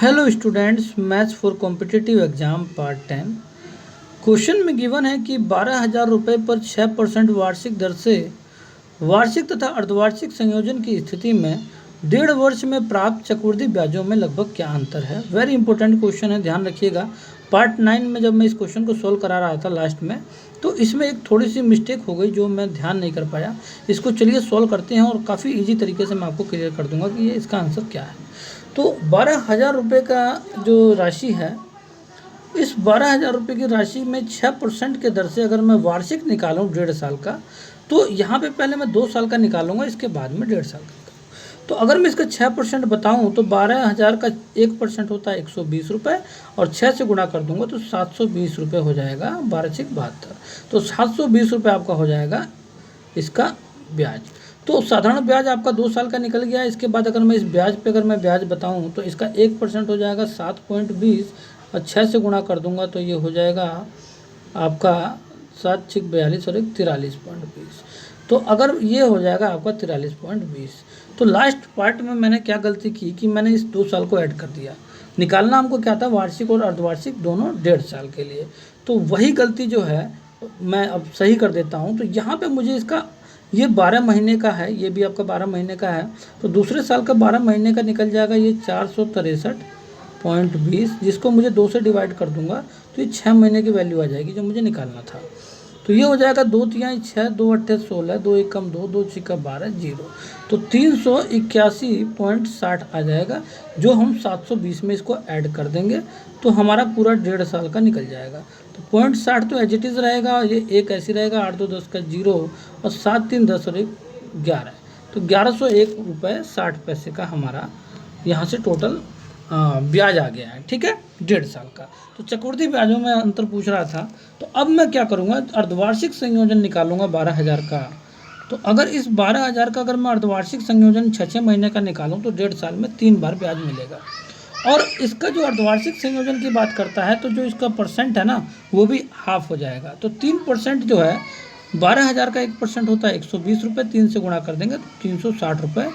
Hello students, maths for competitive exam part 10। Question में given है कि 12,000 रुपये पर 6% वार्षिक दर से वार्षिक तथा अर्धवार्षिक संयोजन की स्थिति में 1.5 वर्ष में प्राप्त चक्रवृद्धि ब्याजों में लगभग क्या अंतर है। वेरी इंपॉर्टेंट क्वेश्चन है, ध्यान रखिएगा। पार्ट 9 में जब मैं इस क्वेश्चन को सोल्व करा रहा था लास्ट में, तो इसमें एक थोड़ी सी मिस्टेक हो गई जो मैं ध्यान नहीं कर पाया। इसको चलिए सोल्व करते हैं और काफ़ी ईजी तरीके से मैं आपको क्लियर कर दूंगा कि ये इसका आंसर क्या है। तो 12,000 रुपये का जो राशि है, इस 12,000 रुपये की राशि में 6% के दर से अगर मैं वार्षिक निकालूं 1.5 साल का, तो यहाँ पे पहले मैं 2 साल का निकालूंगा, इसके बाद में 1.5 साल का निकालूँ। तो अगर मैं इसका 6% बताऊं तो 12,000 का 1% होता है 120 रुपये, और 6 से गुणा कर दूंगा तो 720 रुपये हो जाएगा वार्षिक 72। तो 720 रुपये आपका हो जाएगा इसका ब्याज। तो साधारण ब्याज आपका 2 साल का निकल गया। इसके बाद अगर मैं इस ब्याज पे अगर मैं ब्याज बताऊं तो इसका 1% हो जाएगा 7.20, और 6 से गुणा कर दूंगा तो ये हो जाएगा आपका 7×6=42 और 43.20। तो अगर ये हो जाएगा आपका 43.20। तो लास्ट पार्ट में मैंने क्या गलती की कि मैंने इस 2 साल को ऐड कर दिया। निकालना हमको क्या था, वार्षिक और अर्धवार्षिक दोनों 1.5 साल के लिए। तो वही गलती जो है मैं अब सही कर देता हूँ। तो यहाँ पे मुझे इसका ये 12 महीने का है, ये भी आपका 12 महीने का है, तो दूसरे साल का 12 महीने का निकल जाएगा ये 463.20, जिसको मुझे 2 से डिवाइड कर दूंगा तो ये 6 महीने की वैल्यू आ जाएगी जो मुझे निकालना था। तो ये हो जाएगा 2 तिहाई 6, 2 अट्ठे 16, 2 एकम 2, 2 छिक्का 12, 0। तो 381.60 आ जाएगा, जो हम 720 में इसको ऐड कर देंगे तो हमारा पूरा 1.5 साल का निकल जाएगा। तो 0.60 तो एज इट इज़ रहेगा, ये एक ऐसी रहेगा, 8 2 10 का 0, और 7 3 10 और 1 11। तो 1101 रुपये 60 पैसे का हमारा यहाँ से टोटल ब्याज आ गया है। ठीक है, 1.5 साल का। तो चक्रवृद्धि ब्याजों में अंतर पूछ रहा था, तो अब मैं क्या करूँगा, अर्धवार्षिक संयोजन निकालूंगा 12,000 का। तो अगर इस 12,000 का अगर मैं अर्धवार्षिक संयोजन 6 महीने का निकालूं तो 1.5 साल में 3 बार ब्याज मिलेगा। और इसका जो अर्धवार्षिक संयोजन की बात करता है, तो जो इसका परसेंट है ना, वो भी हाफ हो जाएगा। तो 3% जो है, 12,000 का 1% होता है 120 रुपये, 3 से गुणा कर देंगे तो 360 रुपये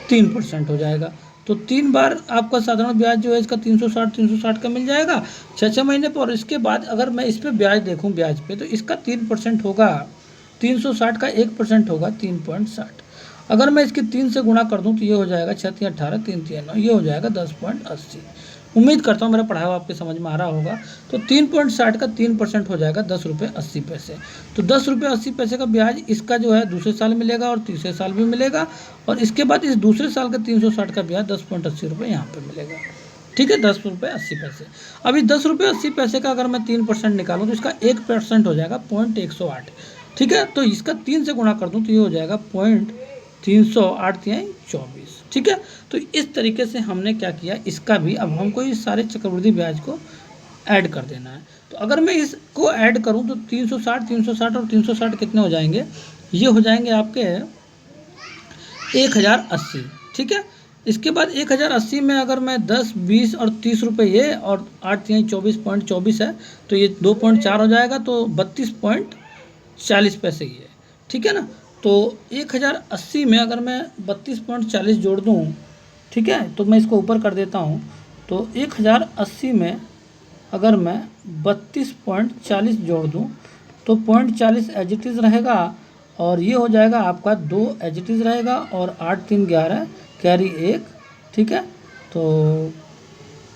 3% हो जाएगा। तो 3 बार आपका साधारण ब्याज जो है इसका 360 का मिल जाएगा 6 महीने पर। और इसके बाद अगर मैं इस पर ब्याज देखूं, ब्याज पे, तो इसका 3% होगा, 360 का 1% होगा 3.60। अगर मैं इसकी 3 से गुणा कर दूं तो ये हो जाएगा 6 3 18, 3 3 9, ये हो जाएगा 10.80। उम्मीद करता हूँ मेरा पढ़ाया हुआ आपके समझ में आ रहा होगा। तो 3.60 का 3% हो जाएगा 10 रुपये 80 पैसे। तो 10 रुपये 80 पैसे का ब्याज इसका जो है दूसरे साल मिलेगा और तीसरे साल भी मिलेगा, और इसके बाद इस दूसरे साल का 360 का ब्याज 10.80 रुपये यहाँ पर मिलेगा। ठीक है, 10 रुपये 80 पैसे। अभी 10 रुपये 80 पैसे का अगर मैं 3% निकालूँ तो इसका 1% हो जाएगा 0.108। ठीक है, तो इसका 3 से गुणा कर दूँ तो ये हो जाएगा 0.308 24। ठीक है, तो इस तरीके से हमने क्या किया, इसका भी अब हमको इस सारे चक्रवृद्धि ब्याज को ऐड कर देना है। तो अगर मैं इसको ऐड करूं तो 360 और 360 कितने हो जाएंगे, ये हो जाएंगे आपके 1080। ठीक है, इसके बाद 1080 में अगर मैं 10 20 और 30 रुपये ये, और 8 3 24.24 है, तो ये 2.4 हो जाएगा, तो 32.40 पैसे ये। ठीक है ना, तो 1080 में अगर मैं 32.40 जोड़ दूँ, ठीक है, तो मैं इसको ऊपर कर देता हूँ। तो 1080 में अगर मैं 32.40 जोड़ दूँ तो 0.40 एज इट इज़ रहेगा, और ये हो जाएगा आपका 2 एज इट इज़ रहेगा, और 8 3 11 कैरी 1। ठीक है, तो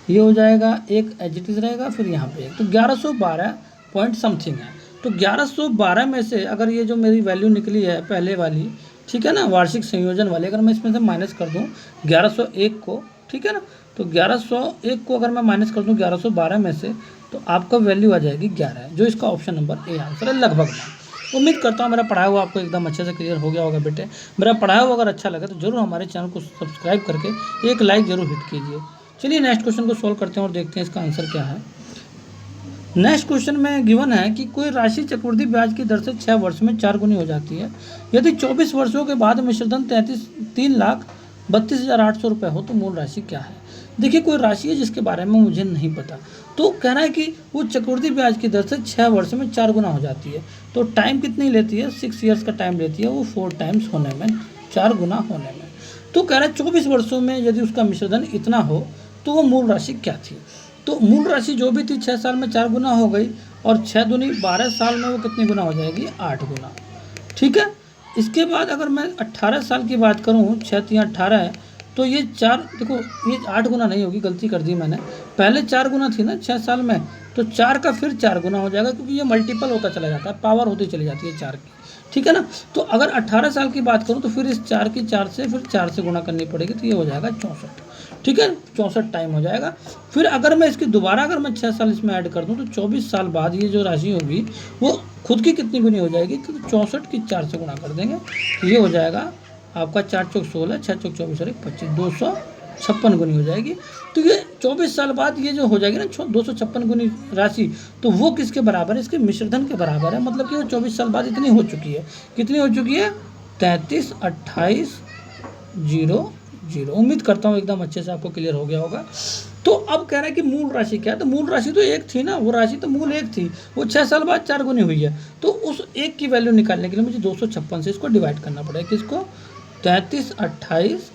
ये हो जाएगा 1 एज इट इज़ रहेगा, फिर यहाँ पे 1, तो 1112 पॉइंट समथिंग है। तो 1112 में से अगर ये जो मेरी वैल्यू निकली है पहले वाली, ठीक है ना, वार्षिक संयोजन वाले, अगर मैं इसमें से माइनस कर दूं 1101 को, ठीक है ना, तो 1101 को अगर मैं माइनस कर दूं 1112 में से, तो आपका वैल्यू आ जाएगी 11, जो इसका ऑप्शन नंबर ए आंसर है लगभग। उम्मीद करता हूँ मेरा पढ़ाया हुआ आपको एकदम अच्छे से क्लियर हो गया होगा बेटे। मेरा पढ़ाया हुआ अगर अच्छा लगे तो जरूर हमारे चैनल को सब्सक्राइब करके एक लाइक जरूर हिट कीजिए। चलिए नेक्स्ट क्वेश्चन को सोल्व करते हैं और देखते हैं इसका आंसर क्या है। नेक्स्ट क्वेश्चन में गिवन है कि कोई राशि चक्रवृद्धि ब्याज की दर से 6 वर्ष में 4 गुनी हो जाती है। यदि 24 वर्षों के बाद मिश्रधन 3,32,800 रुपये हो तो मूल राशि क्या है। देखिए, कोई राशि है जिसके बारे में मुझे नहीं पता, तो कहना है कि वो चक्रवृद्धि ब्याज की दर से 6 वर्ष में 4 गुना हो जाती है। तो टाइम कितनी लेती है, 6 ईयर्स का टाइम लेती है वो 4 टाइम्स होने में, 4 गुना होने में। तो कह रहा है 24 वर्षों में यदि उसका मिश्रधन इतना हो तो वो मूल राशि क्या थी। तो मूल राशि जो भी थी 6 साल में 4 गुना हो गई, और 6 दूनी 12 साल में वो कितनी गुना हो जाएगी, 8 गुना। ठीक है। इसके बाद अगर मैं 18 साल की बात करूँ, 6 3 18 है, तो ये 4, देखो ये 8 गुना नहीं होगी, गलती कर दी मैंने, पहले 4 गुना थी ना 6 साल में, तो 4 का फिर 4 गुना हो जाएगा, क्योंकि ये मल्टीपल होता चला जाता है, पावर होती चली जाती है 4 की। ठीक है ना। तो अगर 18 साल की बात करूँ तो फिर इस 4 की 4 से फिर 4 से गुणा करनी पड़ेगी, तो ये हो जाएगा 64। ठीक है, 64 टाइम हो जाएगा। फिर अगर मैं इसकी दोबारा अगर मैं 6 साल इसमें ऐड कर दूँ, तो 24 साल बाद ये जो राशि होगी वो खुद की कितनी गुनी हो जाएगी, क्योंकि 64 की 4 से गुणा कर देंगे, तो ये हो जाएगा आपका 4 चौक 16, 6 चौक 24 और 1 25, 256 गुनी हो जाएगी। तो ये 24 साल बाद ये जो हो जाएगी ना 256 गुनी राशि, तो वो किसके बराबर है, इसके मिश्रधन के बराबर है। मतलब कि वो 24 साल बाद इतनी हो चुकी है, कितनी हो चुकी है, 33 28 0 0। उम्मीद करता हूँ एकदम अच्छे से आपको क्लियर हो गया होगा। तो अब कह रहा है कि मूल राशि क्या है, तो मूल राशि तो एक थी ना, वो राशि तो मूल एक थी, वो 6 साल बाद 4 गुनी हुई है, तो उस एक की वैल्यू निकालने के लिए मुझे 256 से इसको डिवाइड करना पड़ेगा। किसको, 33 28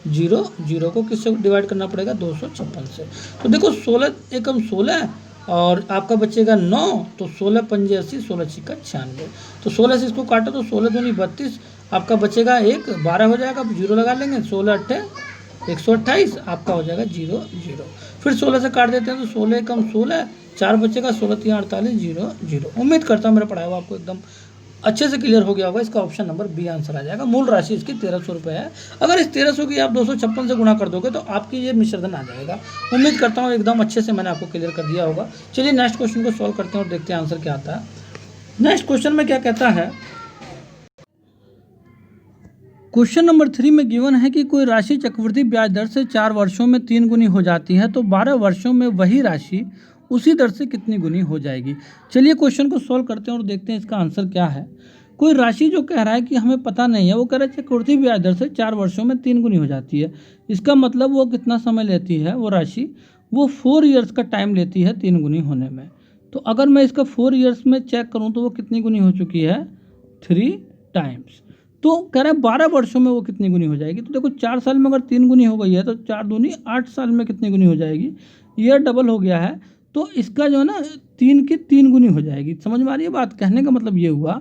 0 0 को किससे डिवाइड करना पड़ेगा, 256 से। तो देखो 16 एकम 16 और आपका बचेगा 9, तो 16 पंजे 80, 16 छिक्का 96, तो 16 से इसको काटो तो 16 दूनी 32, आपका बचेगा 1, 12 हो जाएगा, अब 0 लगा लेंगे, 16 अट्ठे 128, आपका हो जाएगा 0 0। फिर 16 से काट देते हैं तो 16 कम 16, 4 बचेगा, 16 3 48 0 0। उम्मीद करता हूँ मेरा पढ़ाया हुआ आपको एकदम अच्छे से क्लियर हो गया होगा। इसका ऑप्शन नंबर बी आंसर आ जाएगा। मूल राशि इसकी 1300 रुपये है। अगर इस 1300 की आप 256 से गुणा कर दोगे तो आपकी ये मिश्रधन आ जाएगा। उम्मीद करता हूँ एकदम अच्छे से मैंने आपको क्लियर कर दिया होगा। चलिए नेक्स्ट क्वेश्चन को सॉल्व करते हैं और देखते हैं आंसर क्या आता है। नेक्स्ट क्वेश्चन में क्या कहता है, क्वेश्चन नंबर 3 में गिवन है कि कोई राशि चक्रवृद्धि ब्याज दर से 4 वर्षों में 3 गुनी हो जाती है, तो 12 वर्षों में वही राशि उसी दर से कितनी गुनी हो जाएगी। चलिए क्वेश्चन को सॉल्व करते हैं और देखते हैं इसका आंसर क्या है। कोई राशि जो कह रहा है कि हमें पता नहीं है, वो कह रहा है चक्रवृद्धि ब्याज दर से 4 वर्षों में 3 गुनी हो जाती है। इसका मतलब वो कितना समय लेती है वो राशि, वो 4 ईयर्स का टाइम लेती है 3 गुनी होने में। तो अगर मैं इसका 4 ईयर्स में चेक करूँ तो वो कितनी गुनी हो चुकी है, 3 टाइम्स। तो कह रहा है 12 वर्षों में वो कितनी गुनी हो जाएगी। तो देखो 4 साल में अगर 3 गुनी हो गई है तो 4 दूनी 8 साल में कितनी गुनी हो जाएगी, ईयर डबल हो गया है, तो इसका जो है ना 3 की 3 गुनी हो जाएगी। समझ में आ रही है बात। कहने का मतलब ये हुआ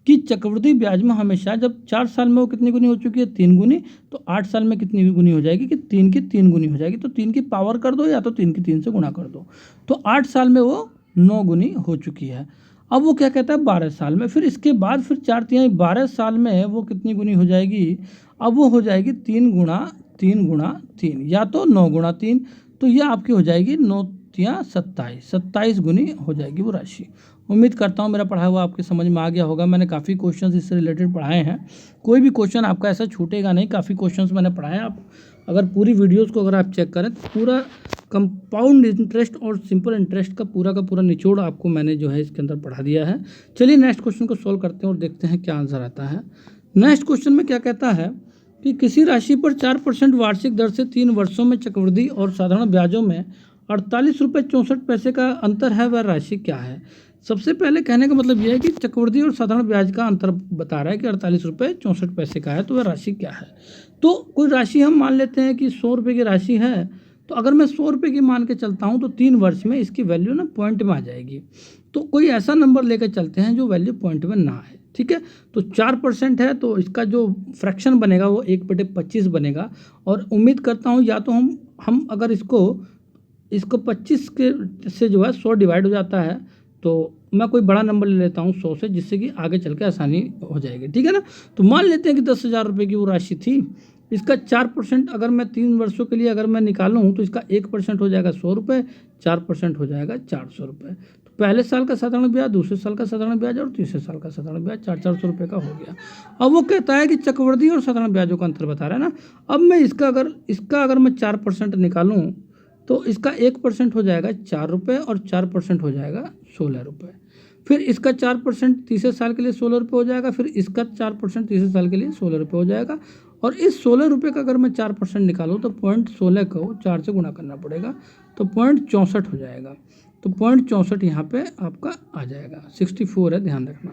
कि चक्रवृद्धि ब्याज में हमेशा जब 4 साल में वो कितनी गुनी हो चुकी है, 3 गुनी, तो 8 साल में कितनी गुनी हो जाएगी कि 3 की 3 गुनी हो जाएगी। तो 3 की पावर कर दो या तो 3 की 3 से गुणा कर दो, तो 8 साल में वो 9 गुनी हो चुकी है। अब वो क्या कहता है 12 साल में, फिर इसके बाद फिर 4 3 12 साल में वो कितनी गुनी हो जाएगी, अब वो हो जाएगी 3 गुणा 3 गुणा 3 या तो 9 गुणा 3, तो ये आपकी हो जाएगी 9 3 27, 27 गुनी हो जाएगी वो राशि। उम्मीद करता हूँ मेरा पढ़ा हुआ आपके समझ में आ गया होगा। मैंने काफ़ी क्वेश्चंस इससे रिलेटेड पढ़ाए हैं, कोई भी क्वेश्चन आपका ऐसा छूटेगा नहीं। काफ़ी क्वेश्चंस मैंने पढ़ाए हैं। आप अगर पूरी वीडियोस को अगर आप चेक करें तो पूरा कंपाउंड इंटरेस्ट और सिंपल इंटरेस्ट का पूरा निचोड़ आपको मैंने जो है इसके अंदर पढ़ा दिया है। चलिए नेक्स्ट क्वेश्चन को सॉल्व करते हैं और देखते हैं क्या आंसर आता है। नेक्स्ट क्वेश्चन में क्या कहता है कि किसी राशि पर 4% वार्षिक दर से 3 वर्षों में चक्रवृद्धि और साधारण ब्याजों में 48 रुपये 64 पैसे का अंतर है, वह राशि क्या है। सबसे पहले कहने का मतलब यह है कि चक्रवृद्धि और साधारण ब्याज का अंतर बता रहा है कि 48 रुपये 64 पैसे का है, तो वह राशि क्या है। तो कोई राशि हम मान लेते हैं कि 100 रुपये की राशि है, तो अगर मैं 100 रुपये की मान के चलता हूँ तो 3 वर्ष में इसकी वैल्यू ना पॉइंट में आ जाएगी। तो कोई ऐसा नंबर लेकर चलते हैं जो वैल्यू पॉइंट में ना है। ठीक है, तो 4% है तो इसका जो फ्रैक्शन बनेगा वो 1/25 बनेगा। और उम्मीद करता हूँ या तो हम अगर इसको 25 के से जो है 100 डिवाइड हो जाता है, तो मैं कोई बड़ा नंबर ले लेता हूँ 100 से, जिससे कि आगे चल के आसानी हो जाएगी। ठीक है ना। तो मान लेते हैं कि 10,000 रुपये की वो राशि थी। इसका 4% अगर मैं 3 वर्षों के लिए अगर मैं निकालूँ तो इसका 1% हो जाएगा 100 रुपये, 4% हो जाएगा 400 रुपये। तो पहले साल का साधारण ब्याज, दूसरे साल का साधारण ब्याज और तीसरे साल का साधारण ब्याज 400 रुपये का हो गया। अब वो कहता है कि चक्रवृद्धि और साधारण ब्याजों का अंतर बता रहा है ना। अब मैं इसका अगर मैं 4% निकालूँ तो इसका 1% हो जाएगा 4 रुपये और 4% हो जाएगा 16 रुपये। फिर इसका 4% तीसरे साल के लिए 16 रुपये हो जाएगा। फिर इसका 4% तीसरे साल के लिए 16 रुपये हो जाएगा। और इस 16 रुपये का अगर मैं 4% निकालूँ तो 0.16 को 4 से गुणा करना पड़ेगा, तो 0.64 हो जाएगा। तो 0.64 यहाँ पे आपका आ जाएगा, 64 है, ध्यान रखना।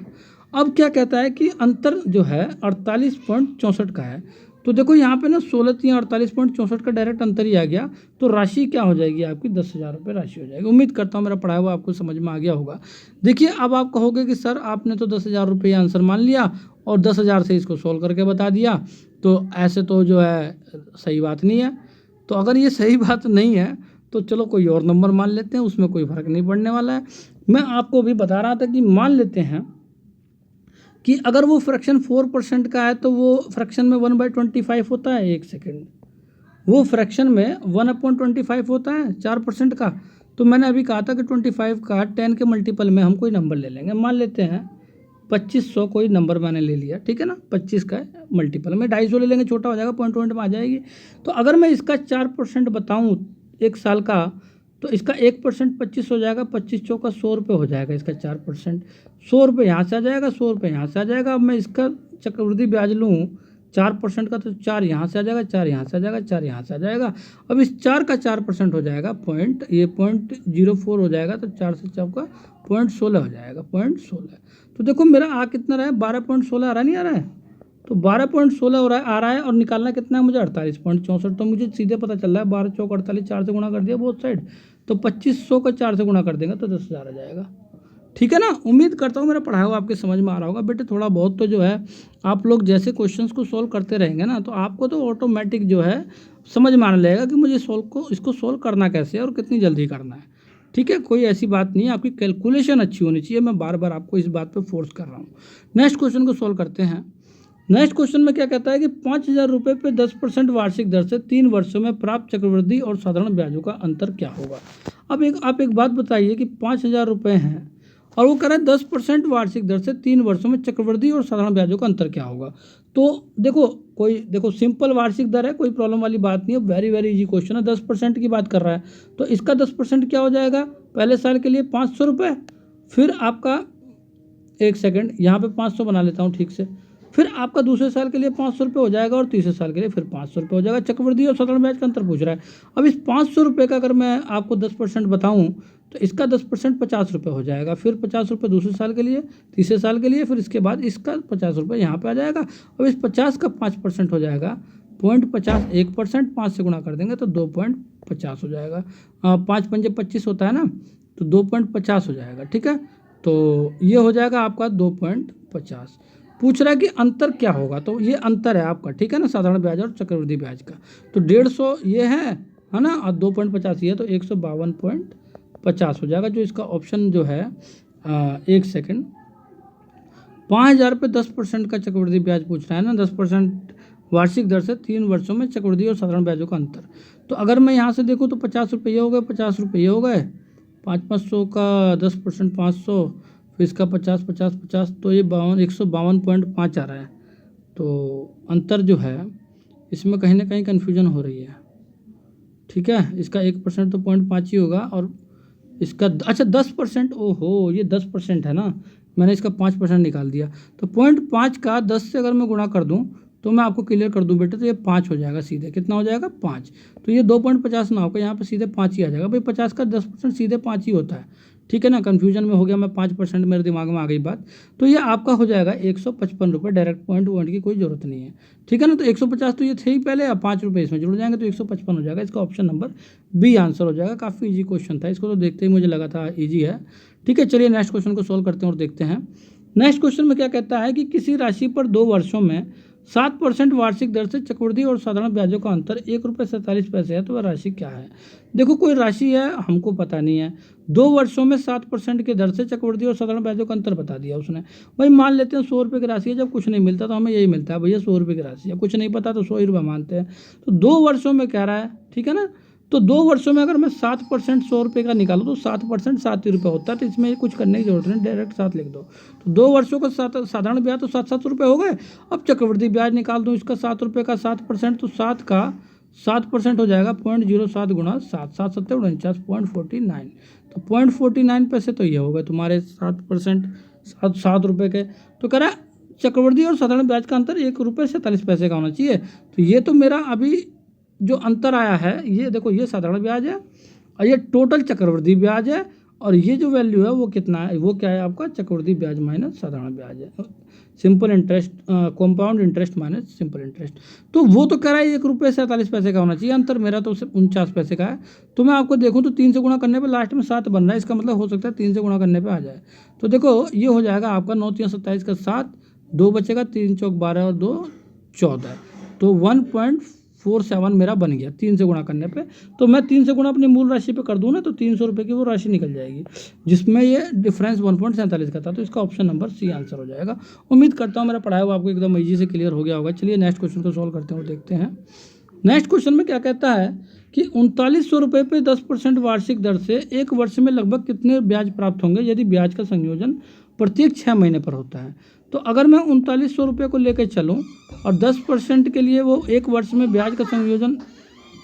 अब क्या कहता है कि अंतर जो है 48.64 का है। तो देखो यहाँ पे ना 16,48.64 का डायरेक्ट अंतर ही आ गया। तो राशि क्या हो जाएगी आपकी 10,000 रुपये राशि हो जाएगी। उम्मीद करता हूँ मेरा पढ़ाया हुआ आपको समझ में आ गया होगा। देखिए अब आप कहोगे कि सर आपने तो 10,000 रुपये आंसर मान लिया और 10,000 से इसको सोल्व करके बता दिया, तो ऐसे तो जो है सही बात नहीं है। तो अगर ये सही बात नहीं है तो चलो कोई और नंबर मान लेते हैं, उसमें कोई फ़र्क नहीं पड़ने वाला है। मैं आपको भी बता रहा था कि मान लेते हैं कि अगर वो फ्रैक्शन 4% का है तो वो फ्रैक्शन में 1/25 होता है। एक सेकेंड, वो फ्रैक्शन में 1/25 होता है 4% का। तो मैंने अभी कहा था कि 25 का 10 के मल्टीपल में हम कोई नंबर ले लेंगे। मान लेते हैं 2500 कोई नंबर मैंने ले लिया, ठीक है ना। 25 का मल्टीपल में 250 ले लेंगे, छोटा हो जाएगा, पॉइंट में आ जाएगी। तो अगर मैं इसका 4% बताऊँ एक साल का, तो इसका 1% 25 हो जाएगा। 25 चौका 100 रुपये हो जाएगा इसका 4%। 100 रुपये यहाँ से आ जाएगा, 100 रुपये यहाँ से आ जाएगा। अब मैं इसका चक्रवृद्धि ब्याज लूँ 4% का, तो 4 यहाँ से आ जाएगा, 4 यहाँ से आ जाएगा, 4 यहाँ से आ जाएगा। अब इस 4 का 4% हो जाएगा पॉइंट, ये 0.04 हो जाएगा। तो 4 से चौका 0.16 हो जाएगा, 0.16। तो देखो मेरा आ कितना रहा है, 12.16 आ रहा नहीं आ रहा है। तो 12.16 हो रहा है, आ रहा है, और निकालना कितना है मुझे 48.64। तो मुझे सीधे पता चल रहा है 12 चौक 48, 4 से गुणा कर दिया बोथ साइड, तो 2500 का 4 से गुणा कर देंगे तो 10,000 आ जाएगा। ठीक है ना। उम्मीद करता हूँ मेरा पढ़ाया हुआ आपके समझ में आ रहा होगा। बेटे थोड़ा बहुत तो जो है आप लोग जैसे क्वेश्चंस को सोल्व करते रहेंगे ना, तो आपको तो ऑटोमेटिक जो है समझ में आने लगेगा कि मुझे इसको सोल्व करना कैसे है और कितनी जल्दी करना है। ठीक है, कोई ऐसी बात नहीं है, आपकी कैलकुलेशन अच्छी होनी चाहिए। मैं बार बार आपको इस बात पे फोर्स कर रहा हूँ। नेक्स्ट क्वेश्चन को सोल्व करते हैं। नेक्स्ट क्वेश्चन में क्या कहता है कि 5,000 रुपये पे 10% वार्षिक दर से 3 वर्षों में प्राप्त चक्रवृद्धि और साधारण ब्याजों का अंतर क्या होगा। अब आप एक बात बताइए कि 5,000 रुपये हैं और वो कह रहा है 10% वार्षिक दर से 3 वर्षों में चक्रवृद्धि और साधारण ब्याजों का अंतर क्या होगा। तो देखो सिंपल वार्षिक दर है, कोई प्रॉब्लम वाली बात नहीं है, वेरी वेरी इजी क्वेश्चन है। 10% की बात कर रहा है तो इसका 10% क्या हो जाएगा, पहले साल के लिए 500 रुपये, फिर आपका एक सेकेंड यहाँ पे 500 बना लेता हूँ ठीक से, फिर आपका दूसरे साल के लिए 500 रुपये हो जाएगा और तीसरे साल के लिए फिर 500 रुपये हो जाएगा। चक्रवृद्धि और साधारण ब्याज का अंतर पूछ रहा है। अब इस 500 रुपये का अगर मैं आपको 10% बताऊं तो इसका 10% 50 रुपये हो जाएगा, फिर 50 रुपये दूसरे साल के लिए, तीसरे साल के लिए, फिर इसके बाद इसका 50 रुपये यहाँ पे आ जाएगा। अब इस 50 का 5% हो जाएगा 0.50, 1%, 5 से गुणा कर देंगे तो 2.50 हो जाएगा। 5 पंजे 25 होता है ना, तो 2.50 हो जाएगा। ठीक है, तो ये हो जाएगा आपका 2.50। पूछ रहा है कि अंतर क्या होगा, तो ये अंतर है आपका, ठीक है ना, साधारण ब्याज और चक्रवृद्धि ब्याज का। तो 150 ये है ना, और 2.50 ये, तो 152.50 हो जाएगा, जो इसका ऑप्शन जो है एक सेकेंड, 5,000 पे 10% का चक्रवृद्धि ब्याज पूछ रहा है ना, 10% वार्षिक दर से 3 वर्षों में चक्रवृद्धि और साधारण ब्याजों का अंतर। तो अगर मैं यहाँ से देखूँ तो 50 रुपये हो गए, 50 रुपये हो गए, 500 का 10% 500, फिर इसका 50 50 50, तो ये 152.5 आ रहा है। तो अंतर जो है इसमें कहीं ना कहीं कन्फ्यूजन हो रही है। ठीक है, इसका 1% तो 0.5 ही होगा, और इसका अच्छा 10%, ओहो ये 10% है ना, मैंने इसका 5% निकाल दिया। तो 0.5 का 10 से अगर मैं गुणा कर दूं तो मैं आपको क्लियर कर दूं बेटे, तो ये 5 हो जाएगा सीधे। कितना हो जाएगा 5, तो ये 2.50 ना होगा, यहाँ पे सीधे 5 ही आ जाएगा। भाई 50 का 10% सीधे 5 ही होता है। ठीक है ना, कन्फ्यूजन में हो गया मैं, 5% मेरे दिमाग में आ गई बात। तो ये आपका हो जाएगा 155 रुपये, डायरेक्ट पॉइंट की कोई ज़रूरत नहीं है। ठीक है ना, तो 150 तो ये थे ही पहले, अब 5 रुपये इसमें जुड़ जाएंगे तो 155 हो जाएगा। इसका ऑप्शन नंबर बी आंसर हो जाएगा। काफ़ी ईजी क्वेश्चन था, इसको तो देखते ही मुझे लगा था ईजी है। ठीक है, चलिए नेक्स्ट क्वेश्चन को सोल्व करते हैं और देखते हैं। नेक्स्ट क्वेश्चन में क्या कहता है कि किसी राशि पर 2 वर्षों में 7% वार्षिक दर से चक्रवृद्धि और साधारण ब्याजों का अंतर ₹1.47 है, तो वह राशि क्या है। देखो कोई राशि है, हमको पता नहीं है। 2 वर्षों में 7% की दर से चक्रवृद्धि और साधारण ब्याजों का अंतर बता दिया उसने। भाई मान लेते हैं 100 रुपये की राशि है, जब कुछ नहीं मिलता तो हमें यही मिलता है भैया 100 रुपये की राशि है, कुछ नहीं पता तो 100 ही रुपये मानते हैं। तो 2 वर्षों में कह रहा है, ठीक है ना, तो 2 वर्षों में अगर मैं 7% 100 रुपये का निकालूँ तो 7% 7 ही रुपये होता है। तो इसमें कुछ करने की जरूरत नहीं, डायरेक्ट 7 लिख दो। तो 2 वर्षों का साधारण ब्याज तो 7 रुपये हो गए। अब चक्रवृद्धि ब्याज निकाल दूँ इसका 7 रुपये का 7%, तो 7 का 7% हो जाएगा 0.07 गुणा 7, 7 7 49, 0.49। तो 0.49 पैसे तो ये हो गए तुम्हारे 7%, 7 रुपये के। तो कह रहा है चक्रवृद्धि और साधारण ब्याज का अंतर ₹1.47 का होना चाहिए। तो ये तो मेरा अभी जो अंतर आया है, ये देखो, ये साधारण ब्याज है और ये टोटल चक्रवृद्धि ब्याज है, और ये जो वैल्यू है वो कितना है, वो क्या है आपका चक्रवृद्धि ब्याज माइनस साधारण ब्याज है, simple interest, compound interest minus simple interest. तो वो तो कह रहा है 1 रुपये 47 पैसे का होना चाहिए, अंतर मेरा तो सिर्फ 49 पैसे का है। तो मैं आपको देखूँ तो 3 से गुणा करने पे लास्ट में 7 बन रहा है, इसका मतलब हो सकता है 3 से गुणा करने पे आ जाए। तो देखो ये हो जाएगा आपका 9 3 27 का 7, 2 बचेगा, 3 चौक 12 और 2 14, तो 1.47 मेरा बन गया 3 से गुणा करने पे। तो मैं 3 से गुणा अपनी मूल राशि पे कर दूँ ना, तो 300 रुपये की वो राशि निकल जाएगी, जिसमें ये डिफरेंस 1.47 का था। तो इसका ऑप्शन नंबर सी आंसर हो जाएगा। उम्मीद करता हूँ मेरा पढ़ाया हुआ आपको एकदम ईजी से क्लियर हो गया होगा। चलिए नेक्स्ट क्वेश्चन को सॉल्व करते हैं और देखते हैं। नेक्स्ट क्वेश्चन में क्या कहता है कि 3900 रुपये पे 10% वार्षिक दर से एक वर्ष में लगभग कितने ब्याज प्राप्त होंगे यदि ब्याज का संयोजन प्रत्येक 6 महीने पर होता है। तो अगर मैं 3900 रुपये को लेकर चलूँ और 10% के लिए वो एक वर्ष में ब्याज का संयोजन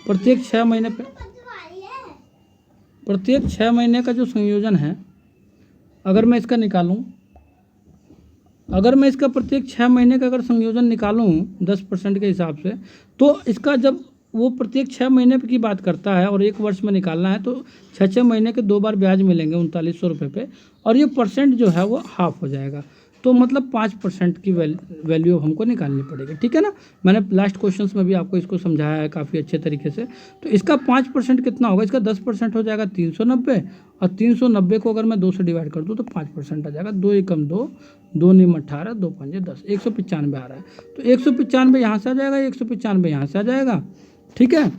प्रत्येक 6 महीने पे, प्रत्येक 6 महीने का जो संयोजन है अगर मैं इसका निकालूं, अगर मैं इसका प्रत्येक 6 महीने का अगर संयोजन निकालूं 10% के हिसाब से, तो इसका जब वो प्रत्येक 6 महीने की बात करता है और एक वर्ष में निकालना है, तो 6 महीने के 2 बार ब्याज मिलेंगे 3900 रुपये पे, और ये परसेंट जो है वो हाफ हो जाएगा। तो मतलब 5% की वैल्यू हमको निकालनी पड़ेगी, ठीक है ना। मैंने लास्ट क्वेश्चंस में भी आपको इसको समझाया है काफ़ी अच्छे तरीके से। तो इसका 5% कितना होगा, इसका 10% हो जाएगा 390, और 390 को अगर मैं 2 से डिवाइड कर दूँ तो 5% आ जाएगा। 2 एकम 2, 2 नीम 18, 2 पंजे 10, 195 आ रहा है। तो 195 यहाँ से आ जाएगा, 195 यहाँ से आ जाएगा, ठीक है।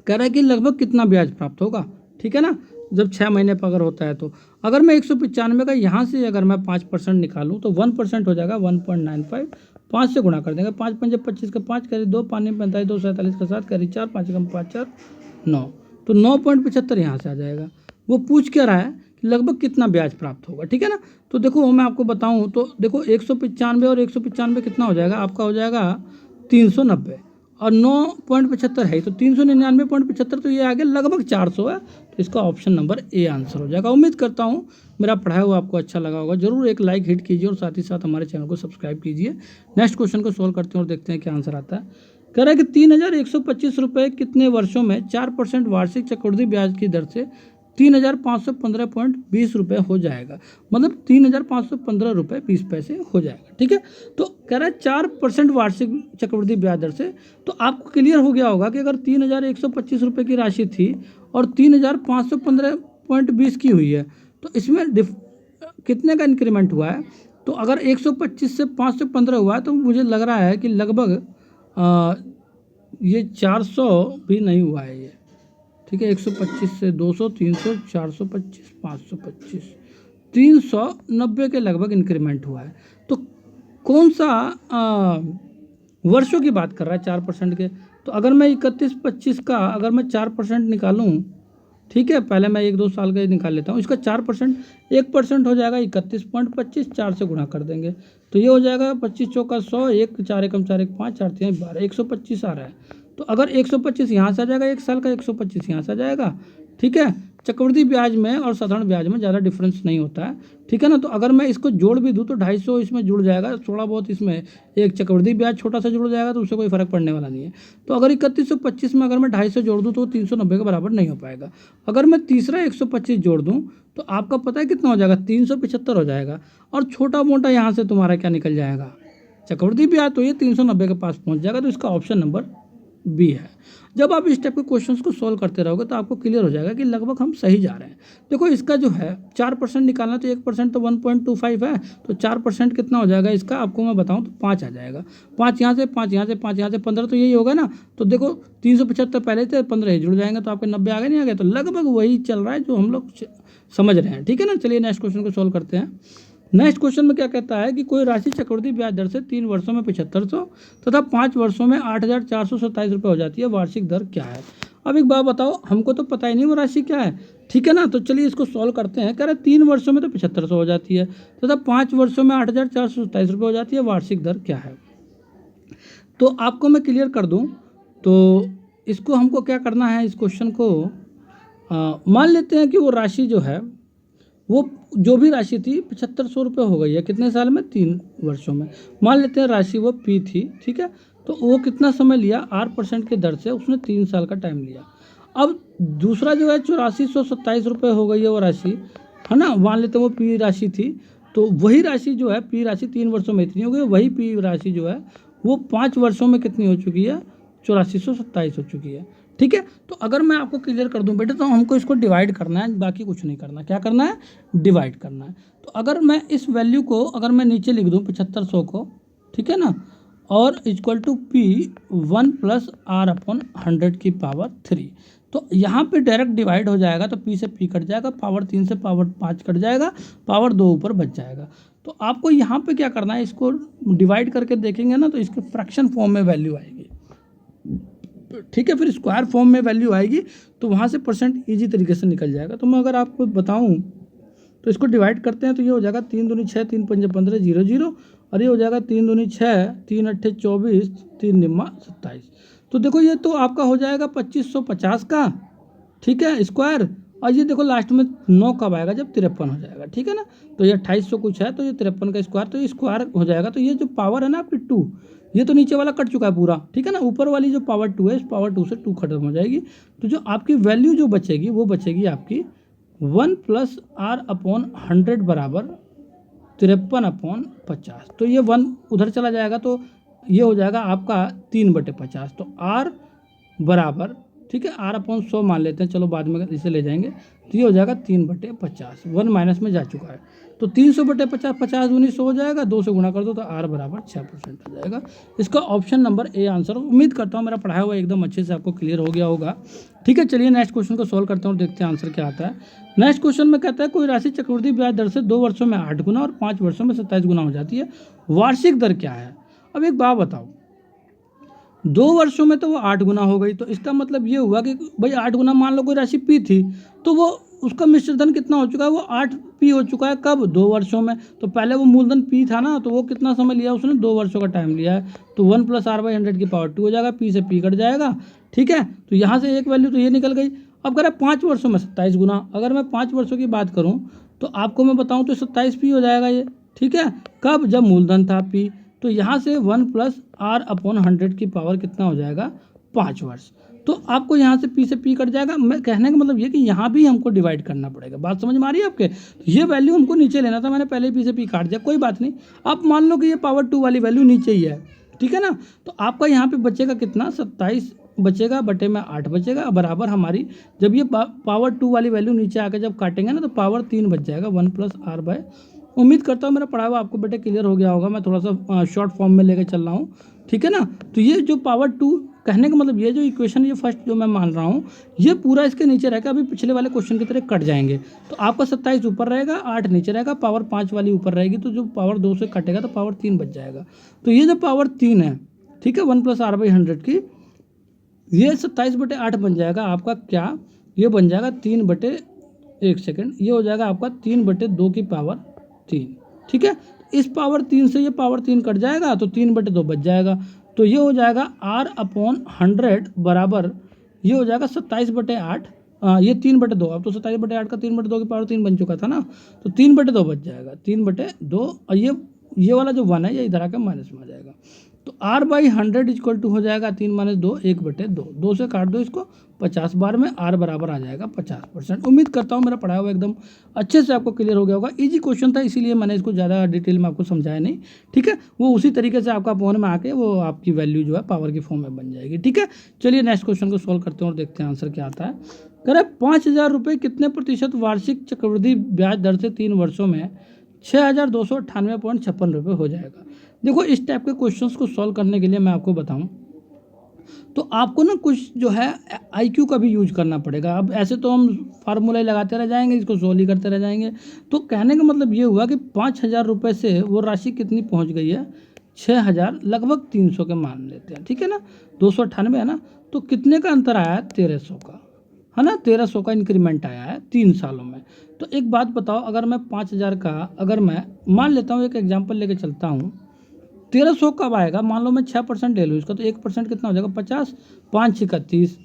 कह रहा है कि लगभग कितना ब्याज प्राप्त होगा, ठीक है ना, जब 6 महीने पर अगर होता है। तो अगर मैं 195 का यहाँ से अगर मैं 5% निकालूँ तो 1% हो जाएगा 1.95, 5 से गुणा कर देंगे, 5 पंजे 25 का 5 करी 2, 5 45, 2 47 का 7 करी 4, 5 कम 5 4 9, तो 9.75 यहाँ से आ जाएगा। वो पूछ क्या रहा है कि लगभग कितना ब्याज प्राप्त होगा, ठीक है ना। तो देखो मैं आपको बताऊँ तो देखो 195 और 195 कितना हो जाएगा आपका, हो जाएगा 390, और 9.75 है तो 399.75, तो ये आगे लगभग 400 है। तो इसका ऑप्शन नंबर ए आंसर हो जाएगा। उम्मीद करता हूँ मेरा पढ़ाया हुआ आपको अच्छा लगा होगा। जरूर एक लाइक हिट कीजिए और साथ ही साथ हमारे चैनल को सब्सक्राइब कीजिए। नेक्स्ट क्वेश्चन को सोल्व करते हैं और देखते हैं क्या आंसर आता है। कह रहा है कि 3125 रुपये कितने वर्षों में 4% वार्षिक चक्रवृद्धि ब्याज की दर से 3515.20 रुपये हो जाएगा, मतलब 3515 रुपये 20 पैसे हो जाएगा, ठीक है। तो कह रहा है 4% वार्षिक चक्रवृद्धि ब्याज दर से। तो आपको क्लियर हो गया होगा कि अगर 3125 रुपये की राशि थी और 3515.20 की हुई है, तो इसमें कितने का इंक्रीमेंट हुआ है। तो अगर 125 से 515 हुआ है, तो मुझे लग रहा है कि लगभग ये 400 भी नहीं हुआ है ये, ठीक है। 125 से 200, 300, 425, 525, 390 के लगभग इंक्रीमेंट हुआ है। तो कौन सा वर्षों की बात कर रहा है 4% के। तो अगर मैं 31-25 का अगर मैं 4% निकालूं, ठीक है, पहले मैं 1-2 साल का ही निकाल लेता हूँ। इसका 4%, 1% हो जाएगा 31.25, 4 से गुणा कर देंगे तो ये हो जाएगा 25 चौका 100, 1 4 एकम 4 1 5 4 3 12, 125 आ रहा है। तो अगर 125 यहाँ से आ जाएगा, एक साल का 125 यहाँ से आ जाएगा, ठीक है। चक्रवृद्धि ब्याज में और साधारण ब्याज में ज़्यादा डिफरेंस नहीं होता है, ठीक है ना। तो अगर मैं इसको जोड़ भी दूँ तो 250 इसमें जुड़ जाएगा, थोड़ा बहुत इसमें एक चक्रवृद्धि ब्याज छोटा सा जुड़ जाएगा, तो उससे कोई फर्क पड़ने वाला नहीं है। तो अगर 3125 में अगर मैं 250 जोड़ दूँ तो 390 के बराबर नहीं हो पाएगा। अगर मैं तीसरा 125 जोड़ दूँ तो आपका पता है कितना हो जाएगा, 375 हो जाएगा। और छोटा मोटा यहाँ से तुम्हारा क्या निकल जाएगा, चक्रवृद्धि ब्याज, तो ये 390 के पास पहुँच जाएगा। तो इसका ऑप्शन नंबर बी है। जब आप इस टाइप के क्वेश्चंस को सॉल्व करते रहोगे तो आपको क्लियर हो जाएगा कि लगभग हम सही जा रहे हैं। देखो इसका जो है 4% निकालना, तो 1% तो 1.25 है, तो 4% कितना हो जाएगा इसका आपको मैं बताऊं तो 5 आ जाएगा। 5 यहाँ से 5 यहाँ से 5 यहाँ से 15, तो यही होगा ना। तो देखो 375 पहले थे, 15 ही जुड़ जाएंगे तो आपके 90 आ गए, नहीं आ गए। तो लगभग वही चल रहा है जो हम लोग समझ रहे हैं, ठीक है ना। चलिए नेक्स्ट क्वेश्चन को सॉल्व करते हैं। नेक्स्ट क्वेश्चन में क्या कहता है कि कोई राशि चक्रवृद्धि ब्याज दर से 3 वर्षों में 7500 तथा 5 वर्षों में 8427 रुपये हो जाती है, वार्षिक दर क्या है। अब एक बात बताओ, हमको तो पता ही नहीं वो राशि क्या है, ठीक है ना। तो चलिए इसको सॉल्व करते हैं। कह रहे 3 वर्षों में तो 7500 हो जाती है तथा 5 वर्षों में 8427 रुपये हो जाती है, वार्षिक दर क्या है। तो आपको मैं क्लियर कर दूँ तो इसको हमको क्या करना है, इस क्वेश्चन को मान लेते हैं कि वो राशि जो है वो जो भी राशि थी 7500 रुपये हो गई है, कितने साल में, 3 वर्षों में। मान लेते हैं राशि वो पी थी, ठीक है। तो वो कितना समय लिया, 8% के दर से उसने 3 साल का टाइम लिया। अब दूसरा जो है 8427 रुपये हो गई है वो राशि, है ना, मान लेते हैं वो पी राशि थी, तो वही राशि जो है पी राशि 3 वर्षों में इतनी हो गई, वही पी राशि जो है वो 5 वर्षों में कितनी हो चुकी है, 8427 हो चुकी है। ठीक है, तो अगर मैं आपको क्लियर कर दूं बेटे, तो हमको इसको डिवाइड करना है, बाकी कुछ नहीं करना। क्या करना है, डिवाइड करना है। तो अगर मैं इस वैल्यू को अगर मैं नीचे लिख दूं 7500 को, ठीक है ना, और equal to P 1 plus R upon 100 की पावर 3, तो यहाँ पे डायरेक्ट डिवाइड हो जाएगा, तो पी से पी कट जाएगा, पावर 3 से पावर 5 कट जाएगा, पावर 2 ऊपर बच जाएगा। तो आपको यहाँ पे क्या करना है, इसको डिवाइड करके देखेंगे ना, तो इसके फ्रैक्शन फॉर्म में वैल्यू आएगी। ठीक है, फिर स्क्वायर फॉर्म में वैल्यू आएगी, तो वहाँ से परसेंट ईजी तरीके से निकल जाएगा। तो मैं अगर आपको बताऊँ तो इसको डिवाइड करते हैं, तो ये हो जाएगा 3 दूनी 6, 3 पंजे 15, 0 0, और ये हो जाएगा 3 दूनी 6, 3 अट्ठे 24, 3 निम्मा 27। तो देखो ये तो आपका हो जाएगा 2550 का, ठीक है, स्क्वायर। और ये देखो लास्ट में 9 कब आएगा, जब 53 हो जाएगा। ठीक है ना, तो ये 2800 कुछ है, तो ये 53 का स्क्वायर, तो ये स्क्वायर हो जाएगा। तो ये जो पावर है ना आपकी 2, ये तो नीचे वाला कट चुका है पूरा, ठीक है ना, ऊपर वाली जो पावर 2 है, इस पावर 2 से 2 खत्म हो जाएगी। तो जो आपकी वैल्यू जो बचेगी वो बचेगी आपकी 1 प्लस आर अपॉन 100 बराबर 53/50। तो ये 1 उधर चला जाएगा, तो ये हो जाएगा आपका 3/50। तो आर बराबर, ठीक है, आर अपॉन 100 मान लेते हैं, चलो बाद में इसे ले जाएंगे, तो ये हो जाएगा 3/50, 1 माइनस में जा चुका है। तो 300/50, 50 दूनी 100 हो जाएगा, 2 से गुणा कर दो, तो आर बराबर 6% आ जाएगा। इसका ऑप्शन नंबर ए आंसर। उम्मीद करता हूँ मेरा पढ़ाया हुआ एकदम अच्छे से आपको क्लियर हो गया होगा। ठीक है, चलिए नेक्स्ट क्वेश्चन को सॉल्व करते हैं और देखते हैं आंसर क्या आता है। नेक्स्ट क्वेश्चन में कहता है कोई राशि चक्रवृद्धि ब्याज दर से 2 वर्षों में 8 गुना और 5 वर्षों में 27 गुना हो जाती है, वार्षिक दर क्या है। अब एक बात बताओ, 2 वर्षों में तो वो 8 गुना हो गई, तो इसका मतलब ये हुआ कि भाई 8 गुना, मान लो कोई राशि पी थी, तो वो उसका मिश्र धन कितना हो चुका है, वो 8 पी हो चुका है। कब, 2 वर्षों में। तो पहले वो मूलधन पी था ना, तो वो कितना समय लिया उसने, 2 वर्षों का टाइम लिया है। तो 1 प्लस आर बाई 100 की पावर 2 हो जाएगा, पी से पी कट जाएगा। ठीक है, तो यहाँ से एक वैल्यू तो ये निकल गई। अब करें 5 वर्षों में 27 गुना, अगर मैं 5 वर्षों की बात करूँ तो आपको मैं बताऊँ तो 27 पी हो जाएगा ये। ठीक है, कब, जब मूलधन था पी। तो यहाँ से 1 प्लस आर अपॉन 100 की पावर कितना हो जाएगा, 5 वर्ष। तो आपको यहाँ से पी से पी कट जाएगा। मैं कहने का मतलब ये कि यहाँ भी हमको डिवाइड करना पड़ेगा। बात समझ में आ रही है आपके। तो ये वैल्यू हमको नीचे लेना था, मैंने पहले पी से पी काट दिया, कोई बात नहीं। आप मान लो कि ये पावर 2 वाली वैल्यू नीचे ही है, ठीक है ना। तो आपका यहाँ पे बचेगा कितना, 27 बचेगा, बटे में 8 बचेगा, बराबर हमारी जब ये पावर 2 वाली वैल्यू नीचे आकर जब काटेंगे ना, तो पावर 3 बच जाएगा, 1 प्लस आर बाय। उम्मीद करता हूँ मेरा पढ़ा हुआ आपको बेटे क्लियर हो गया होगा। मैं थोड़ा सा शॉर्ट फॉर्म में लेकर चल रहा हूँ, ठीक है ना। तो ये जो पावर 2 कहने का मतलब ये जो इक्वेशन, ये फर्स्ट जो मैं मान रहा हूँ, ये पूरा इसके नीचे रहेगा। अभी पिछले वाले क्वेश्चन की तरह कट जाएंगे, तो आपका 27 ऊपर रहेगा, 8 नीचे रहेगा, पावर 5 वाली ऊपर रहेगी। तो जो पावर 2 से कटेगा तो पावर 3 बच जाएगा। तो ये जो पावर 3 है, ठीक है, 1 प्लस आर बाई 100 की, ये 27/8 बन जाएगा आपका। क्या, ये बन जाएगा 3/1 सेकेंड, ये हो जाएगा आपका 3/2 की पावर 3। ठीक है, इस पावर 3 से ये पावर 3 कट जाएगा, तो 3/2 बच जाएगा। तो ये हो जाएगा आर अपॉन 100 बराबर, ये हो जाएगा 27/8, ये 3/2। अब तो 27/8 का 3/2 की पावर 3 बन चुका था ना, तो 3/2 बच जाएगा, 3/2। और ये वाला जो 1 है ये इधर आकर माइनस में आ जाएगा। तो आर बाई 100 इक्वल टू हो जाएगा 3 - 2, 1/2। 2 से काट दो इसको, 50 बार में आर बराबर आ जाएगा 50%। उम्मीद करता हूँ मेरा पढ़ाया हुआ एकदम अच्छे से आपको क्लियर हो गया होगा। इजी क्वेश्चन था, इसीलिए मैंने इसको ज़्यादा डिटेल में आपको समझाया नहीं। ठीक है, वो उसी तरीके से आपका फोन में आके वो आपकी वैल्यू जो है पावर की फॉर्म में बन जाएगी। ठीक है, चलिए नेक्स्ट क्वेश्चन को सॉल्व करते हैं और देखते हैं आंसर क्या आता है। कह रहे 5000 रुपये कितने प्रतिशत वार्षिक चक्रवृद्धि ब्याज दर से 3 वर्षों में 6298.56 रुपये हो जाएगा। देखो, इस टाइप के क्वेश्चंस को सॉल्व करने के लिए मैं आपको बताऊं तो आपको ना कुछ जो है आईक्यू का भी यूज करना पड़ेगा। अब ऐसे तो हम फार्मूला ही लगाते रह जाएंगे, इसको सॉल्व ही करते रह जाएंगे। तो कहने का मतलब ये हुआ कि 5000 रुपये से वो राशि कितनी पहुंच गई है, 6000, लगभग 300 के मान लेते हैं। ठीक है ना, 298 है ना, तो कितने का अंतर आया है, 1300 का, है ना, 1300 का इंक्रीमेंट आया है 3 सालों में। तो एक बात बताओ, अगर मैं 5000 का, अगर मैं मान लेता हूँ, एक एग्जांपल लेके चलता हूँ, 1300 कब आएगा, मान लो मैं 6% ले लूँ इसका, तो 1% कितना हो जाएगा, 50, 5 सिक्का 30,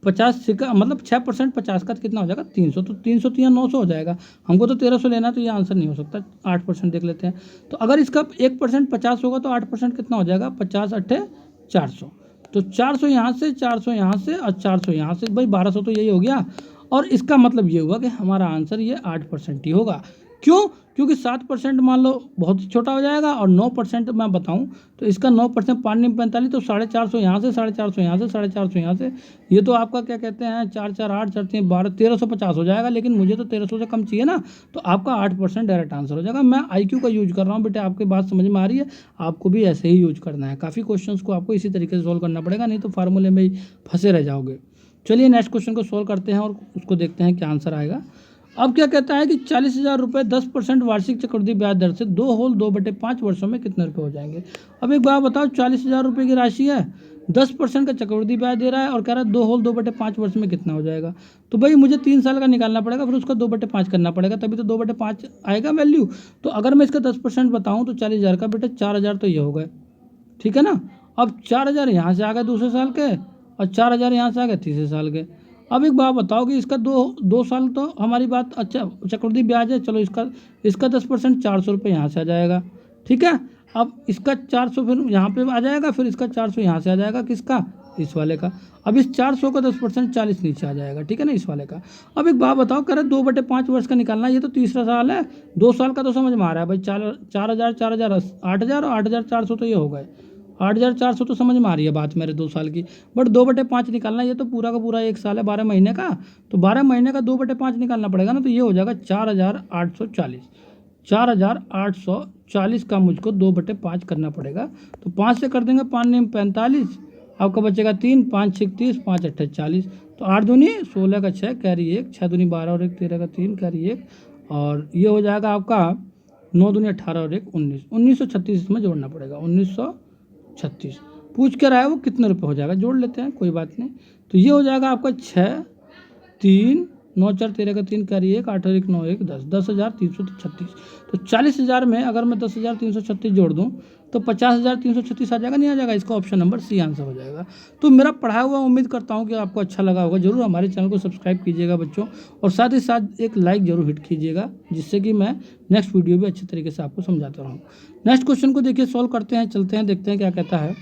50 सिक्का मतलब 6%, 50 का कितना हो जाएगा, 300। तो 300 तो यहाँ 900 हो जाएगा। हमको तो 1300 लेना, तो ये आंसर नहीं हो सकता। 8% देख लेते हैं। तो अगर इसका 1% 50 होगा, तो 8% कितना हो जाएगा, 50 × 8 = 400। तो 400 यहाँ से, 400 यहाँ से और 400 यहाँ से, भाई 1200 तो यही हो गया। और इसका मतलब ये हुआ कि हमारा आंसर ये 8% ही होगा। क्यों? क्योंकि 7% मान लो बहुत ही छोटा हो जाएगा, और 9% मैं बताऊं तो इसका 9% 5×45, तो 450 यहाँ से, 450 यहाँ से, 450 यहाँ से, ये तो आपका क्या कहते हैं 4 4 8 4 3 12 1350 हो जाएगा। लेकिन मुझे तो 1300 से कम चाहिए ना, तो आपका 8% डायरेक्ट आंसर हो जाएगा। मैं IQ का यूज कर रहा हूँ बेटे, आपकी बात समझ में आ रही है? आपको भी ऐसे ही यूज करना है। काफ़ी क्वेश्चंस को आपको इसी तरीके से सोल्व करना पड़ेगा, नहीं तो फार्मूले में ही फंसे रह जाओगे। चलिए नेक्स्ट क्वेश्चन को सोल्व करते हैं और उसको देखते हैं क्या आंसर आएगा। अब क्या कहता है कि 40,000 रुपये 10% वार्षिक चक्रवृद्धि ब्याज दर से 2/5 वर्षों में कितने रुपये हो जाएंगे। अब एक बात बताओ, 40,000 रुपये की राशि है, 10% का चक्रवृद्धि ब्याज दे रहा है और कह रहा है 2/5 वर्ष में कितना हो जाएगा। तो भाई मुझे 3 साल का निकालना पड़ेगा, फिर उसका 2/5 करना पड़ेगा, तभी तो 2/5 आएगा वैल्यू। तो अगर मैं इसका 10% बताऊँ तो 40,000 का बेटे 4,000 तो ये हो गए, ठीक है ना। अब 4,000 यहाँ से आ गए दूसरे साल के, और 4,000 यहाँ से आ गए तीसरे साल के। अब एक बात बताओ कि इसका दो साल तो हमारी बात, अच्छा चक्रवृद्धि ब्याज है, चलो इसका 10% 400 रुपये यहाँ से आ जाएगा, ठीक है। अब इसका 400 फिर यहाँ पे आ जाएगा, फिर इसका 400 यहाँ से आ जाएगा, किसका? इस वाले का। अब इस 400 का 10% 40 नीचे आ जाएगा, ठीक है ना, इस वाले का। अब एक बात बताओ, कह रहे 2/5 वर्ष का निकालना है, ये तो तीसरा साल है, 2 साल का तो समझ में आ रहा है भाई। 4,000 4,000 8,000 और 8,400 तो ये हो गए, 8,400 तो समझ में आ रही है बात मेरे 2 साल की। बट 2/5 निकालना, ये तो पूरा का पूरा 1 साल है 12 महीने का, तो 12 महीने का 2/5 निकालना पड़ेगा ना, तो ये हो जाएगा 4,840। 4,840 का मुझको 2/5 करना पड़ेगा। तो 5 से कर देंगे, 5 9 45, आपका बचेगा 3, 5 6 30, 5 8 40, तो 8 दूनी 16 का 6 कैरी 1, 6 दूनी 12 और 1 13 का 3 कैरी 1, और ये हो जाएगा आपका 9 दूनी 18 और 1 19, 1936 इसमें जोड़ना पड़ेगा। 1936 पूछ कर आया वो कितने रुपए हो जाएगा, जोड़ लेते हैं, कोई बात नहीं। तो ये हो जाएगा आपका 6 3 9 4 13 का 3 कैरी 1 8 और 1 9 1 10, 10,336। तो 40,000 में अगर मैं 10,336 जोड़ दूं तो 50,336 आ जाएगा, नहीं आ जाएगा? इसका ऑप्शन नंबर सी आंसर हो जाएगा। तो मेरा पढ़ा हुआ उम्मीद करता हूं कि आपको अच्छा लगा होगा। जरूर हमारे चैनल को सब्सक्राइब कीजिएगा बच्चों, और साथ ही साथ एक लाइक जरूर हिट कीजिएगा, जिससे कि मैं नेक्स्ट वीडियो भी अच्छे तरीके से आपको समझाता रहूँ। नेक्स्ट क्वेश्चन को देखिए, सॉल्व करते हैं, चलते हैं, देखते हैं क्या कहता है।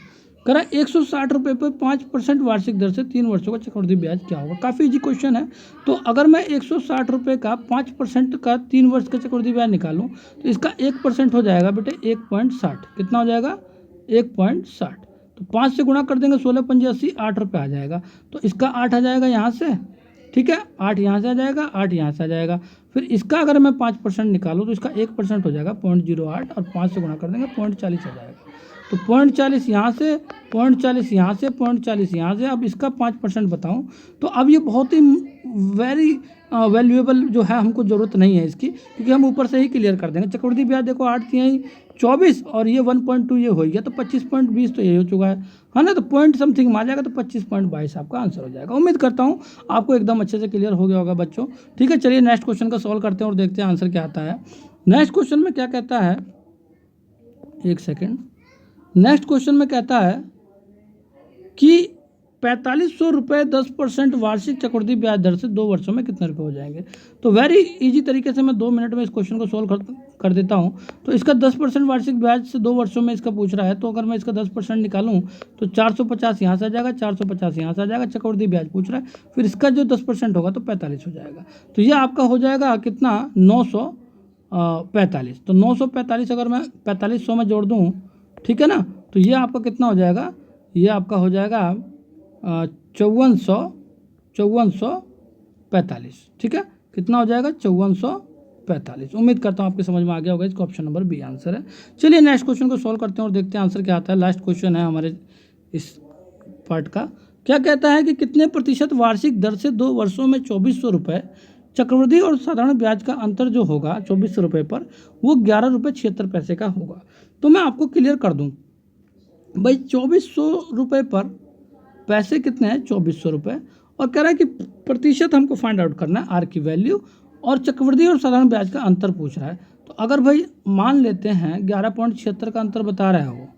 करा 160 रुपये पर 5% वार्षिक दर से 3 वर्षों का चक्रवृद्धि ब्याज क्या होगा। काफ़ी इजी क्वेश्चन है। तो अगर मैं 160 रुपये का 5% का 3 वर्ष का चक्रवृद्धि ब्याज निकालूं तो इसका 1% हो जाएगा बेटे 1.60। कितना हो जाएगा? 1.60। तो 5 से गुणा कर देंगे, 16 पंजे 80, 8 रुपये आ जाएगा। तो इसका 8 आ जाएगा यहाँ से, ठीक है, 8 यहाँ से आ जाएगा, 8 यहाँ से आ जाएगा। फिर इसका अगर मैं 5% निकालूँ तो इसका 1% हो जाएगा 0.08, और 5 से गुणा कर देंगे 0.40 आ जाएगा। तो 0.40 यहाँ से, 0.40 यहाँ से, 0.40 यहाँ से। अब इसका 5% बताऊँ तो अब ये बहुत ही वेरी वैल्यूएबल जो है, हमको ज़रूरत नहीं है इसकी, क्योंकि हम ऊपर से ही क्लियर कर देंगे। चक्रवृद्धि ब्याज देखो 8 यही 24 और ये 1.2 ये हो गया, तो 25.20 तो ये हो चुका है ना। तो पॉइंट समथिंग में आ जाएगा, तो 25.22 आपका आंसर हो जाएगा। उम्मीद करता हूँ आपको एकदम अच्छे से क्लियर हो गया होगा बच्चों, ठीक है। चलिए नेक्स्ट क्वेश्चन का सॉल्व करते हैं और देखते हैं आंसर क्या आता है। नेक्स्ट क्वेश्चन में क्या कहता है, एक सेकेंड। नेक्स्ट क्वेश्चन में कहता है कि 4,500 रुपये 10% वार्षिक चक्रवृद्धि ब्याज दर से 2 वर्षों में कितने रुपए हो जाएंगे। तो वेरी इजी तरीके से मैं 2 मिनट में इस क्वेश्चन को सॉल्व कर देता हूं। तो इसका 10% वार्षिक ब्याज से 2 वर्षों में इसका पूछ रहा है, तो अगर मैं इसका 10% निकालूं तो 450 यहाँ से आ जाएगा, 450 यहाँ से आ जाएगा, चक्रवृद्धि ब्याज पूछ रहा है। फिर इसका जो 10% होगा तो 45 हो जाएगा। तो ये आपका हो जाएगा कितना, 945। तो 945 अगर मैं 4500 में जोड़ दूँ, ठीक है ना, तो ये आपका कितना हो जाएगा, ये आपका हो जाएगा 5445, ठीक है। कितना हो जाएगा, 5445। उम्मीद करता हूँ आपकी समझ में आ गया होगा। इसका ऑप्शन नंबर बी आंसर है। चलिए नेक्स्ट क्वेश्चन को सॉल्व करते हैं और देखते हैं आंसर क्या आता है। लास्ट क्वेश्चन है हमारे इस पार्ट का। क्या कहता है कि कितने प्रतिशत वार्षिक दर से 2 वर्षों में 2,400 रुपये चक्रवृद्धि और साधारण ब्याज का अंतर जो होगा 2,400 रुपये पर, वो 11 रुपये 76 पैसे का होगा। तो मैं आपको क्लियर कर दूं भाई, 2,400 रुपये पर पैसे कितने हैं, 2,400 रुपये, और कह रहा है कि प्रतिशत हमको फाइंड आउट करना है, आर की वैल्यू, और चक्रवृद्धि और साधारण ब्याज का अंतर पूछ रहा है। तो अगर भाई मान लेते हैं 11.76 का अंतर बता रहा है वो,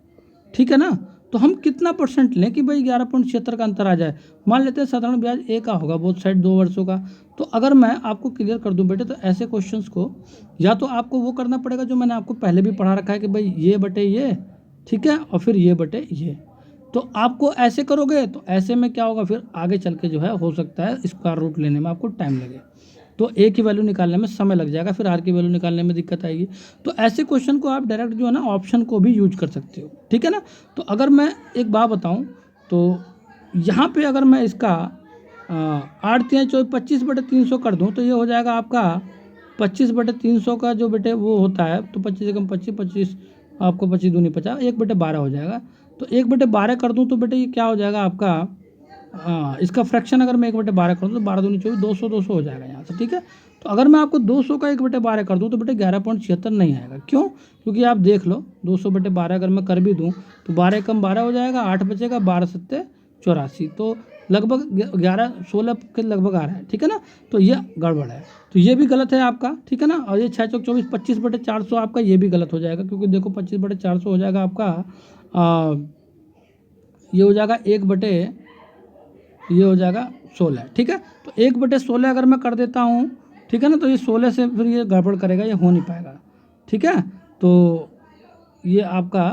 ठीक है ना, तो हम कितना परसेंट लें कि भाई 11.76 का अंतर आ जाए। मान लेते हैं साधारण ब्याज ए का होगा, बोथ साइड 2 वर्षों का। तो अगर मैं आपको क्लियर कर दूं बेटे, तो ऐसे क्वेश्चंस को या तो आपको वो करना पड़ेगा जो मैंने आपको पहले भी पढ़ा रखा है कि भाई ये बटे ये, ठीक है, और फिर ये बटे ये। तो आपको ऐसे करोगे तो ऐसे में क्या होगा, फिर आगे चल के जो है हो सकता है स्क्वायर रूट लेने में आपको टाइम लगे, तो ए की वैल्यू निकालने में समय लग जाएगा, फिर आर की वैल्यू निकालने में दिक्कत आएगी। तो ऐसे क्वेश्चन को आप डायरेक्ट जो है ना ऑप्शन को भी यूज कर सकते हो, ठीक है ना। तो अगर मैं एक बात बताऊं तो यहाँ पे अगर मैं इसका 8×3 = 25/300 कर दूं तो ये हो जाएगा आपका 25/300 का जो बेटे वो होता है, तो 25 एकम 25, 25 आपको 25 दूनी 50, 1/12 हो जाएगा। तो 1/12 कर दूं तो बेटे ये क्या हो जाएगा आपका, इसका फ्रैक्शन अगर मैं 1/12 कर दूँ तो 12 दूनी 24, 200 200 हो जाएगा यहाँ से, ठीक है। तो अगर मैं आपको 200 का 1/12 कर दूँ तो बेटे 11.76 नहीं आएगा। क्यों? क्योंकि आप देख लो 200/12 अगर मैं कर भी दूँ तो 12 एकम 12 हो जाएगा, 8 बचेगा, 12 सत्ते 84, तो लगभग 11-16 के लगभग आ रहा है, ठीक है ना। तो ये गड़बड़ है, तो ये भी गलत है आपका, ठीक है ना। और ये 6×24 25/400 आपका ये भी गलत हो जाएगा, क्योंकि देखो 25/400 हो जाएगा आपका ये हो जाएगा ये हो जाएगा 16, ठीक है। तो 1/16 अगर मैं कर देता हूँ, ठीक है ना, तो ये 16 से फिर ये गड़बड़ करेगा, ये हो नहीं पाएगा, ठीक है। तो ये आपका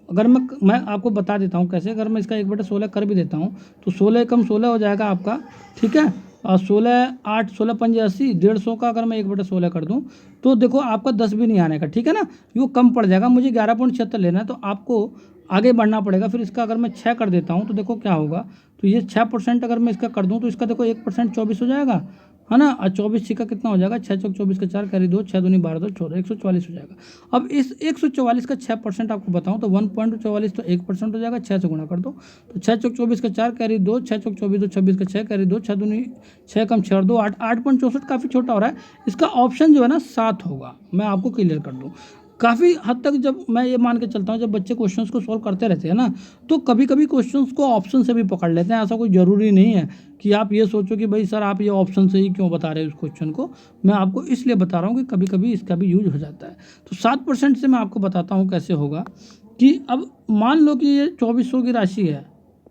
अगर मैं आपको बता देता हूँ कैसे, अगर मैं इसका 1/16 कर भी देता हूँ तो 16 कम 16 हो जाएगा आपका, ठीक है। और 16 8 16 5 80, 150 का अगर मैं 1/16 कर दूँ तो देखो आपका 10 भी नहीं आने का, ठीक है ना, वो कम पड़ जाएगा। मुझे 11.76 लेना है, तो आपको आगे बढ़ना पड़ेगा। फिर इसका अगर मैं 6 कर देता हूँ तो देखो क्या होगा, तो ये 6% अगर मैं इसका कर दूँ तो इसका देखो 1% 24 हो जाएगा, है ना। और 24 का कितना हो जाएगा, 6×24 का 4 कैरी 2, 6 दूनी 12 2 14, 144 हो जाएगा। अब इस 144 का 6% आपको बताऊं तो 1.44 तो 1% हो जाएगा, 6 से गुणा कर दो तो 6×24 का 4 कैरी 2, 6×24 2 26 का 6 कैरी 2, 6 दूनी 6 कम 6 और 2 8, 8.64 काफ़ी छोटा हो रहा है। इसका ऑप्शन जो है ना 7 होगा, मैं आपको क्लियर कर दूँ। काफ़ी हद तक जब मैं ये मान के चलता हूँ, जब बच्चे क्वेश्चंस को सॉल्व करते रहते हैं ना, तो कभी कभी क्वेश्चंस को ऑप्शन से भी पकड़ लेते हैं। ऐसा कोई ज़रूरी नहीं है कि आप ये सोचो कि भाई सर आप ये ऑप्शन से ही क्यों बता रहे हो इस क्वेश्चन को। मैं आपको इसलिए बता रहा हूँ कि कभी कभी इसका भी यूज हो जाता है। तो 7% से मैं आपको बताता हूँ कैसे होगा, कि अब मान लो कि ये 2400 की राशि है,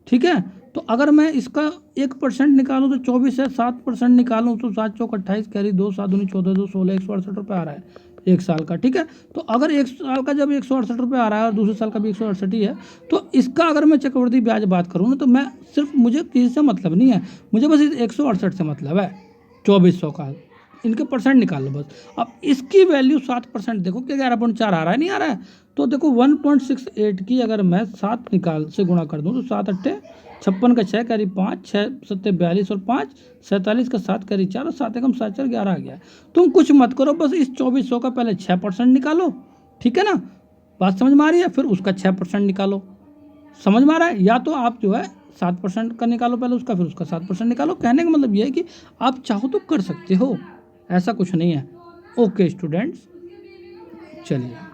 ठीक है। तो अगर मैं इसका 1% निकालूँ तो 24 है, 7% निकालूँ तो 7 चौक 28 कैरी 2, 7 दूनी 14 2 16, 168 रुपये आ रहा है एक साल का, ठीक है। तो अगर एक साल का जब 168 रुपये आ रहा है और दूसरे साल का भी 168 ही है, तो इसका अगर मैं चक्रवृद्धि ब्याज बात करूँ ना, तो मैं सिर्फ मुझे किसी से मतलब नहीं है, मुझे बस 168 से मतलब है, 2400 का इनके परसेंट निकाल लो बस। अब इसकी वैल्यू 7% देखो कि 11.4 आ रहा है, नहीं आ रहा है। तो देखो 1.68 की अगर मैं 7 निकाल से गुणा कर दूँ तो 7 अट्ठे 56 का 6 कैरी 5, 6 सत्ते 42 और 5 47 का 7 कैरी 4 और 7 एकम 7 4 11 आ गया। तुम कुछ मत करो, बस इस 2400 का पहले 6% निकालो, ठीक है ना। बात समझ में आ रही है? फिर उसका 6% निकालो, समझ में आ रहा है? या तो आप जो है 7% का निकालो पहले उसका, फिर उसका 7% निकालो। कहने का मतलब ये है कि आप चाहो तो कर सकते हो, ऐसा कुछ नहीं है। ओके स्टूडेंट्स, चलिए।